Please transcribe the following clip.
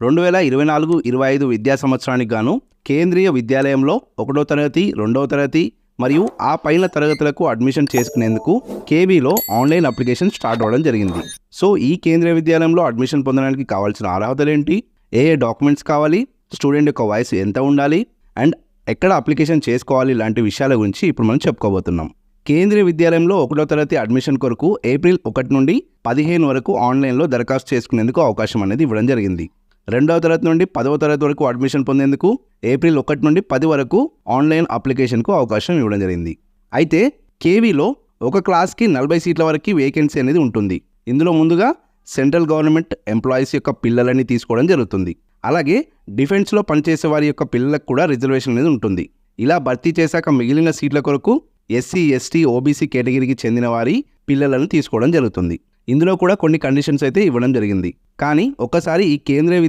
2024-25 విద్యా సంవత్సరానికి గాను కేంద్రీయ విద్యాలయంలో 1వ తరగతి 2వ తరగతి మరియు ఆ పైన తరగతులకు అడ్మిషన్ చేసుకునేందుకు కేబీలో ఆన్లైన్ అప్లికేషన్ స్టార్ట్ అవ్వడం జరిగింది. సో ఈ కేంద్రీయ విద్యాలయంలో అడ్మిషన్ పొందడానికి కావాల్సిన అర్హతలు ఏంటి, ఏ డాక్యుమెంట్స్ కావాలి, స్టూడెంట్ యొక్క వయసు ఎంత ఉండాలి అండ్ ఎక్కడ అప్లికేషన్ చేసుకోవాలి లాంటి విషయాల గురించి ఇప్పుడు మనం చెప్పుకోబోతున్నాం. కేంద్రీయ విద్యాలయంలో 1వ తరగతి అడ్మిషన్ కొరకు ఏప్రిల్ 1 నుండి 15 వరకు ఆన్లైన్లో దరఖాస్తు చేసుకునేందుకు అవకాశం అనేది ఇవ్వడం జరిగింది. 2వ తరగతి నుండి 10వ తరగతి వరకు అడ్మిషన్ పొందేందుకు ఏప్రిల్ 1 నుండి 10 వరకు ఆన్లైన్ అప్లికేషన్కు అవకాశం ఇవ్వడం జరిగింది. అయితే కేవీలో ఒక క్లాస్కి 40 సీట్ల వరకు వేకెన్సీ అనేది ఉంటుంది. ఇందులో ముందుగా సెంట్రల్ గవర్నమెంట్ ఎంప్లాయీస్ యొక్క పిల్లలని తీసుకోవడం జరుగుతుంది. అలాగే డిఫెన్స్లో పనిచేసే వారి యొక్క పిల్లలకు కూడా రిజర్వేషన్ అనేది ఉంటుంది. ఇలా భర్తీ చేశాక మిగిలిన సీట్ల కొరకు ఎస్సీ, ఎస్టీ, ఓబీసీ కేటగిరీకి చెందిన వారి పిల్లలను తీసుకోవడం జరుగుతుంది. ఇందులో కూడా కొన్ని కండిషన్స్ అయితే ఇవ్వడం జరిగింది. కానీ ఒక్కసారి ఈ కేంద్రీయ